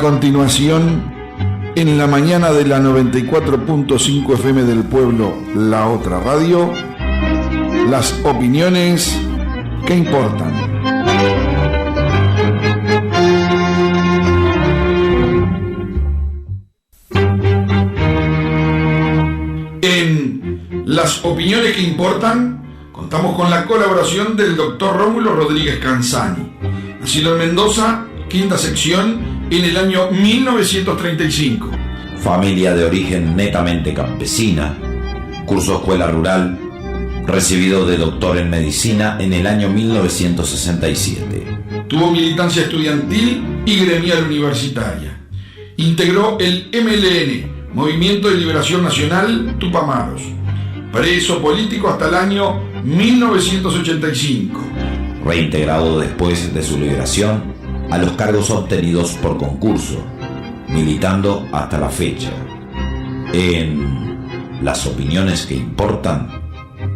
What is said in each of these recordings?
continuación, en la mañana de la 94.5 FM del Pueblo, La Otra Radio, las opiniones que importan. En las opiniones que importan, contamos con la colaboración del doctor Rómulo Rodríguez Canzani, nacido en Mendoza, quinta sección, en el año 1935. Familia de origen netamente campesina, cursó escuela rural, recibido de doctor en medicina en el año 1967. Tuvo militancia estudiantil y gremial universitaria. Integró el MLN, Movimiento de Liberación Nacional Tupamaros. Preso político hasta el año 1985. Reintegrado después de su liberación a los cargos obtenidos por concurso, militando hasta la fecha. En las opiniones que importan,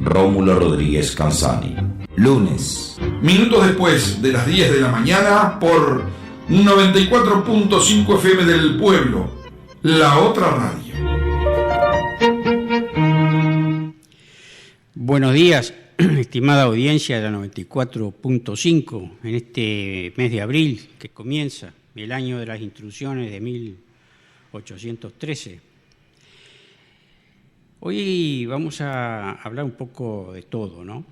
Rómulo Rodríguez Canzani. Lunes. Minutos después de las 10 de la mañana por 94.5 FM del Pueblo, La Otra Radio. Buenos días, estimada audiencia de la 94.5, en este mes de abril que comienza el año de las instituciones de 1813. Hoy vamos a hablar un poco de todo, ¿no?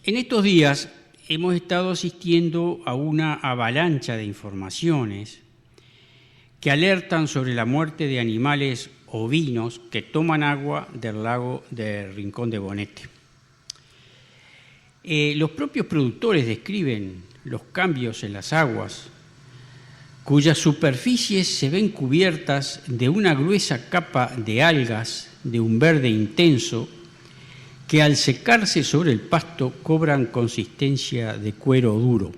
En estos días hemos estado asistiendo a una avalancha de informaciones que alertan sobre la muerte de animales ovinos que toman agua del lago de Rincón de Bonete. Los propios productores describen los cambios en las aguas, cuyas superficies se ven cubiertas de una gruesa capa de algas de un verde intenso que al secarse sobre el pasto cobran consistencia de cuero duro.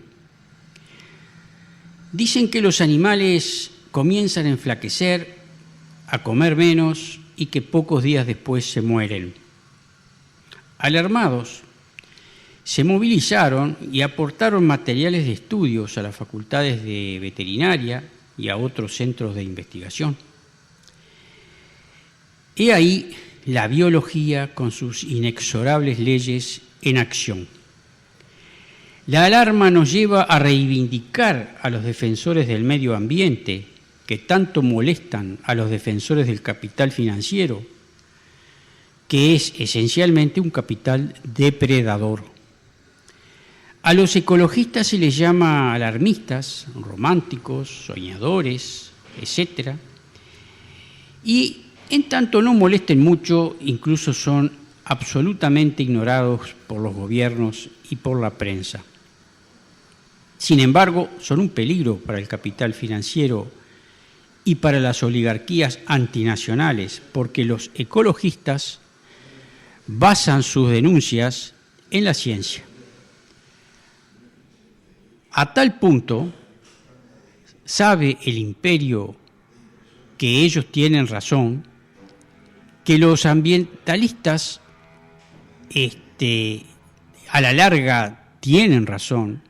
Dicen que los animales comienzan a enflaquecer, a comer menos y que pocos días después se mueren. Alarmados, se movilizaron y aportaron materiales de estudios a las facultades de veterinaria y a otros centros de investigación. He ahí la biología con sus inexorables leyes en acción. La alarma nos lleva a reivindicar a los defensores del medio ambiente que tanto molestan a los defensores del capital financiero, que es esencialmente un capital depredador. A los ecologistas se les llama alarmistas, románticos, soñadores, etc. Y en tanto no molesten mucho, incluso son absolutamente ignorados por los gobiernos y por la prensa. Sin embargo, son un peligro para el capital financiero y para las oligarquías antinacionales, porque los ecologistas basan sus denuncias en la ciencia. A tal punto, sabe el imperio que ellos tienen razón, que los ambientalistas a la larga tienen razón,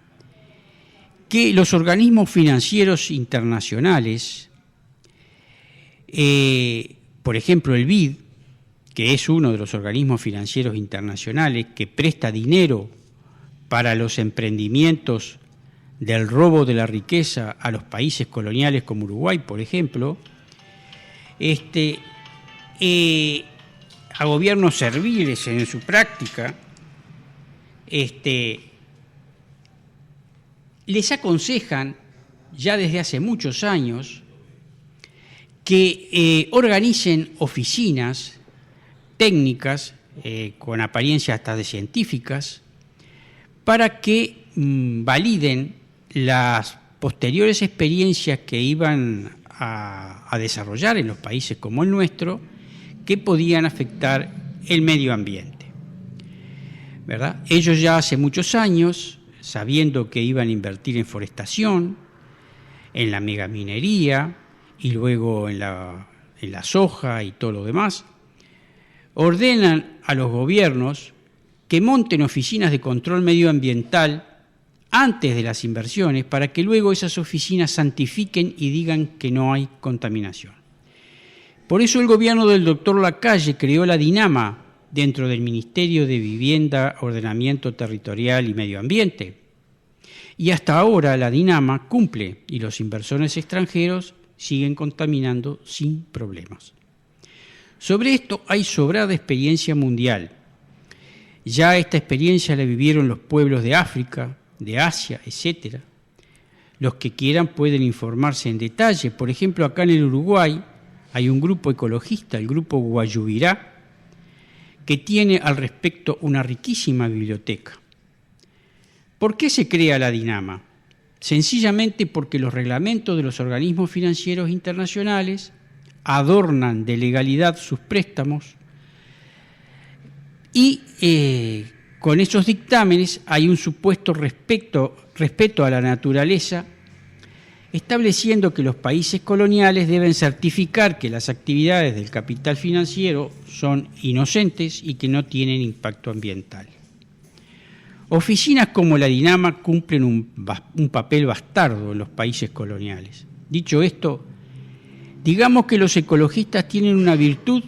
que los organismos financieros internacionales, por ejemplo el BID, que es uno de los organismos financieros internacionales que presta dinero para los emprendimientos del robo de la riqueza a los países coloniales como Uruguay, por ejemplo, a gobiernos serviles en su práctica, les aconsejan ya desde hace muchos años que organicen oficinas técnicas con apariencia hasta de científicas para que validen las posteriores experiencias que iban a desarrollar en los países como el nuestro, que podían afectar el medio ambiente, ¿verdad? Ellos ya hace muchos años, sabiendo que iban a invertir en forestación, en la megaminería y luego en la soja y todo lo demás, ordenan a los gobiernos que monten oficinas de control medioambiental antes de las inversiones para que luego esas oficinas santifiquen y digan que no hay contaminación. Por eso el gobierno del doctor Lacalle creó la DINAMA dentro del Ministerio de Vivienda, Ordenamiento Territorial y Medio Ambiente. Y hasta ahora la DINAMA cumple y los inversores extranjeros siguen contaminando sin problemas. Sobre esto hay sobrada experiencia mundial. Ya esta experiencia la vivieron los pueblos de África, de Asia, etc. Los que quieran pueden informarse en detalle. Por ejemplo, acá en el Uruguay hay un grupo ecologista, el grupo Guayubirá, que tiene al respecto una riquísima biblioteca. ¿Por qué se crea la DINAMA? Sencillamente porque los reglamentos de los organismos financieros internacionales adornan de legalidad sus préstamos y con esos dictámenes hay un supuesto respeto a la naturaleza, estableciendo que los países coloniales deben certificar que las actividades del capital financiero son inocentes y que no tienen impacto ambiental. Oficinas como la DINAMA cumplen un papel bastardo en los países coloniales. Dicho esto, digamos que los ecologistas tienen una virtud,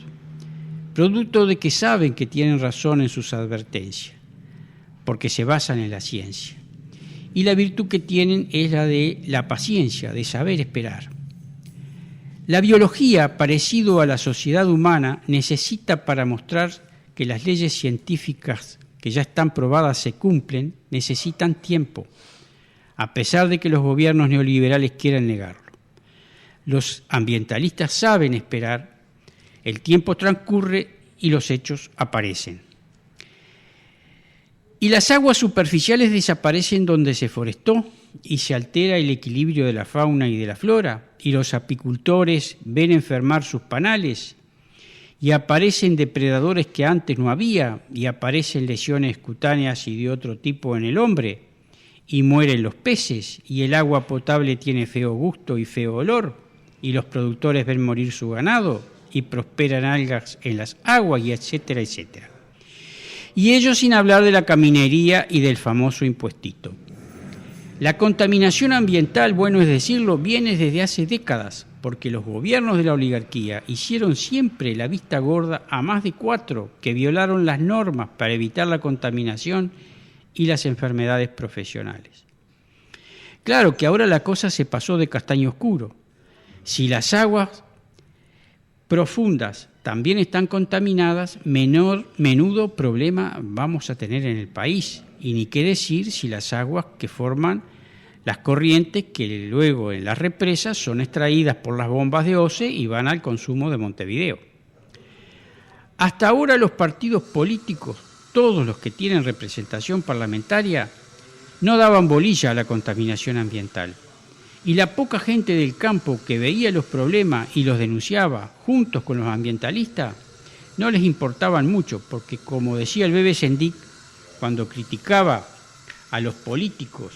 producto de que saben que tienen razón en sus advertencias, porque se basan en la ciencia. Y la virtud que tienen es la de la paciencia, de saber esperar. La biología, parecido a la sociedad humana, necesita para mostrar que las leyes científicas que ya están probadas se cumplen, necesitan tiempo, a pesar de que los gobiernos neoliberales quieran negarlo. Los ambientalistas saben esperar, el tiempo transcurre y los hechos aparecen. Y las aguas superficiales desaparecen donde se forestó y se altera el equilibrio de la fauna y de la flora, y los apicultores ven enfermar sus panales, y aparecen depredadores que antes no había, y aparecen lesiones cutáneas y de otro tipo en el hombre, y mueren los peces, y el agua potable tiene feo gusto y feo olor, y los productores ven morir su ganado, y prosperan algas en las aguas, y etcétera, etcétera. Y ello sin hablar de la caminería y del famoso impuestito. La contaminación ambiental, bueno es decirlo, viene desde hace décadas, porque los gobiernos de la oligarquía hicieron siempre la vista gorda a más de 4 que violaron las normas para evitar la contaminación y las enfermedades profesionales. Claro que ahora la cosa se pasó de castaño oscuro. Si las aguas profundas también están contaminadas, menudo problema vamos a tener en el país. Y ni qué decir si las aguas que forman las corrientes que luego en las represas son extraídas por las bombas de OCE y van al consumo de Montevideo. Hasta ahora los partidos políticos, todos los que tienen representación parlamentaria, no daban bolilla a la contaminación ambiental. Y la poca gente del campo que veía los problemas y los denunciaba juntos con los ambientalistas, no les importaban mucho, porque como decía el Bebe Sendik, cuando criticaba a los políticos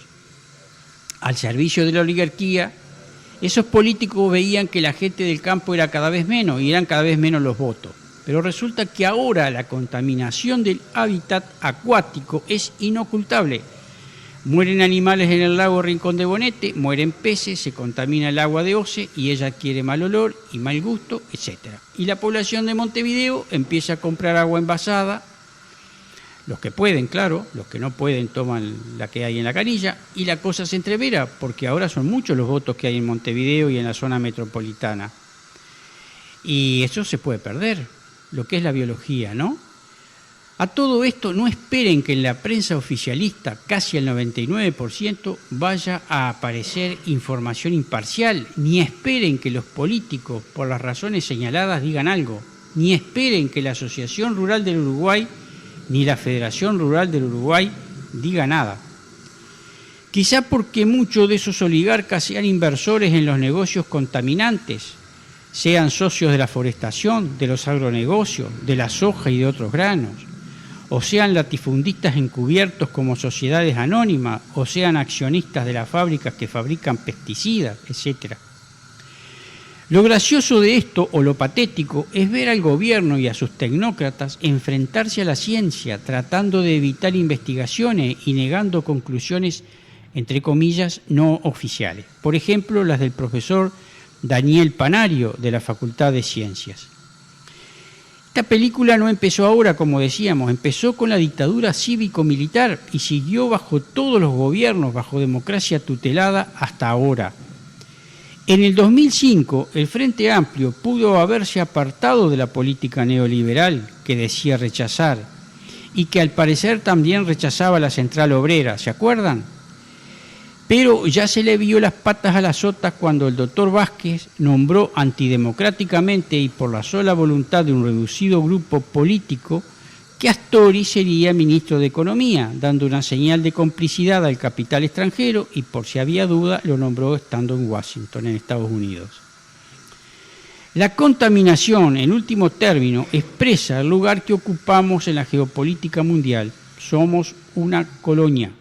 al servicio de la oligarquía, esos políticos veían que la gente del campo era cada vez menos y eran cada vez menos los votos. Pero resulta que ahora la contaminación del hábitat acuático es inocultable. Mueren animales en el lago Rincón de Bonete, mueren peces, se contamina el agua de OCE y ella adquiere mal olor y mal gusto, etc. Y la población de Montevideo empieza a comprar agua envasada, los que pueden, claro, los que no pueden toman la que hay en la canilla, y la cosa se entrevera, porque ahora son muchos los votos que hay en Montevideo y en la zona metropolitana. Y eso se puede perder, lo que es la biología, ¿no? A todo esto no esperen que en la prensa oficialista, casi el 99%, vaya a aparecer información imparcial, ni esperen que los políticos, por las razones señaladas, digan algo, ni esperen que la Asociación Rural del Uruguay ni la Federación Rural del Uruguay diga nada. Quizá porque muchos de esos oligarcas sean inversores en los negocios contaminantes, sean socios de la forestación, de los agronegocios, de la soja y de otros granos, o sean latifundistas encubiertos como sociedades anónimas, o sean accionistas de las fábricas que fabrican pesticidas, etc. Lo gracioso de esto, o lo patético, es ver al gobierno y a sus tecnócratas enfrentarse a la ciencia, tratando de evitar investigaciones y negando conclusiones entre comillas, no oficiales. Por ejemplo, las del profesor Daniel Panario, de la Facultad de Ciencias. Esta película no empezó ahora, como decíamos, empezó con la dictadura cívico-militar y siguió bajo todos los gobiernos, bajo democracia tutelada hasta ahora. En el 2005, el Frente Amplio pudo haberse apartado de la política neoliberal que decía rechazar y que al parecer también rechazaba la Central Obrera, ¿se acuerdan? Pero ya se le vio las patas a las sotas cuando el doctor Vázquez nombró antidemocráticamente y por la sola voluntad de un reducido grupo político que Astori sería ministro de Economía, dando una señal de complicidad al capital extranjero y por si había duda lo nombró estando en Washington, en Estados Unidos. La contaminación, en último término, expresa el lugar que ocupamos en la geopolítica mundial. Somos una colonia.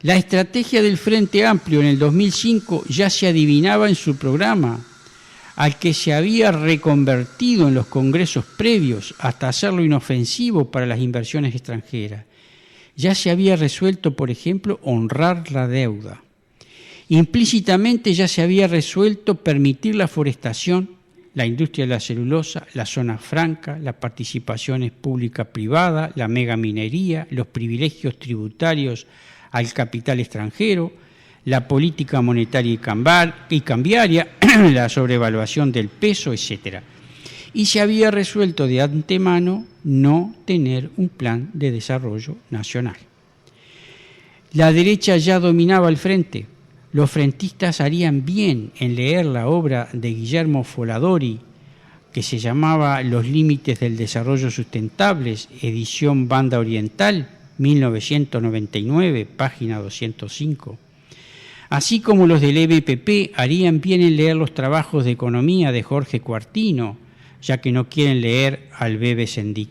La estrategia del Frente Amplio en el 2005 ya se adivinaba en su programa, al que se había reconvertido en los congresos previos hasta hacerlo inofensivo para las inversiones extranjeras. Ya se había resuelto, por ejemplo, honrar la deuda. Implícitamente ya se había resuelto permitir la forestación, la industria de la celulosa, la zona franca, las participaciones pública-privada, la megaminería, los privilegios tributarios al capital extranjero, la política monetaria y cambiaria, la sobrevaluación del peso, etc. Y se había resuelto de antemano no tener un plan de desarrollo nacional. La derecha ya dominaba el frente. Los frentistas harían bien en leer la obra de Guillermo Foladori, que se llamaba Los límites del desarrollo sustentables, edición Banda Oriental, 1999, página 205. Así como los del EBPP harían bien en leer los trabajos de economía de Jorge Cuartino, ya que no quieren leer al Bebe Sendik.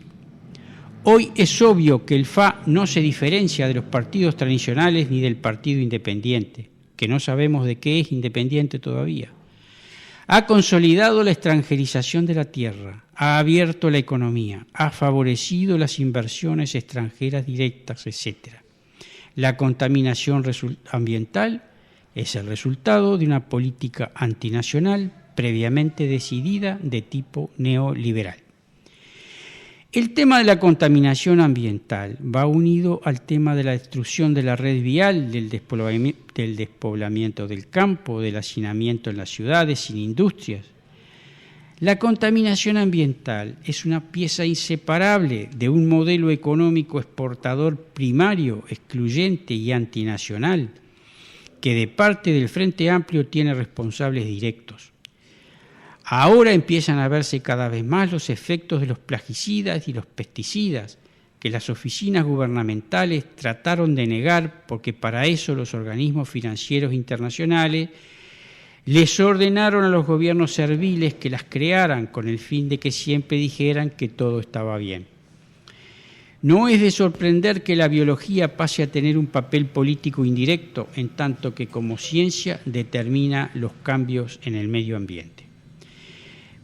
Hoy es obvio que el FA no se diferencia de los partidos tradicionales ni del Partido Independiente, que no sabemos de qué es independiente todavía. Ha consolidado la extranjerización de la tierra, ha abierto la economía, ha favorecido las inversiones extranjeras directas, etc. La contaminación ambiental es el resultado de una política antinacional previamente decidida de tipo neoliberal. El tema de la contaminación ambiental va unido al tema de la destrucción de la red vial, del despoblamiento del campo, del hacinamiento en las ciudades sin industrias. La contaminación ambiental es una pieza inseparable de un modelo económico exportador primario, excluyente y antinacional, que de parte del Frente Amplio tiene responsables directos. Ahora empiezan a verse cada vez más los efectos de los plaguicidas y los pesticidas, que las oficinas gubernamentales trataron de negar porque para eso los organismos financieros internacionales les ordenaron a los gobiernos serviles que las crearan con el fin de que siempre dijeran que todo estaba bien. No es de sorprender que la biología pase a tener un papel político indirecto, en tanto que como ciencia determina los cambios en el medio ambiente.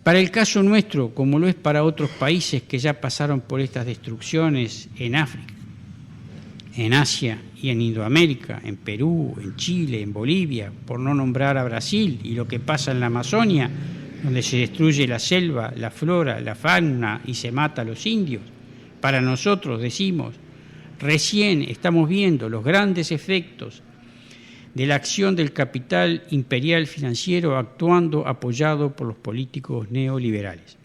Para el caso nuestro, como lo es para otros países que ya pasaron por estas destrucciones en África, en Asia y en Indoamérica, en Perú, en Chile, en Bolivia, por no nombrar a Brasil, y lo que pasa en la Amazonia, donde se destruye la selva, la flora, la fauna y se mata a los indios. Para nosotros, decimos, recién estamos viendo los grandes efectos de la acción del capital imperial financiero actuando apoyado por los políticos neoliberales.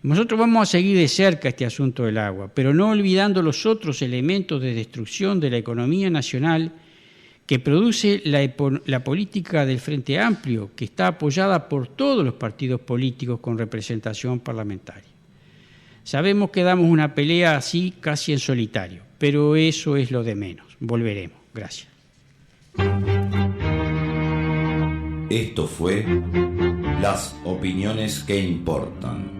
Nosotros vamos a seguir de cerca este asunto del agua, pero no olvidando los otros elementos de destrucción de la economía nacional que produce la política del Frente Amplio, que está apoyada por todos los partidos políticos con representación parlamentaria. Sabemos que damos una pelea así casi en solitario, pero eso es lo de menos. Volveremos. Gracias. Esto fue Las opiniones que importan.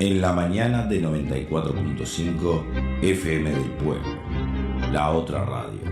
En la mañana de 94.5 FM del Pueblo, la otra radio.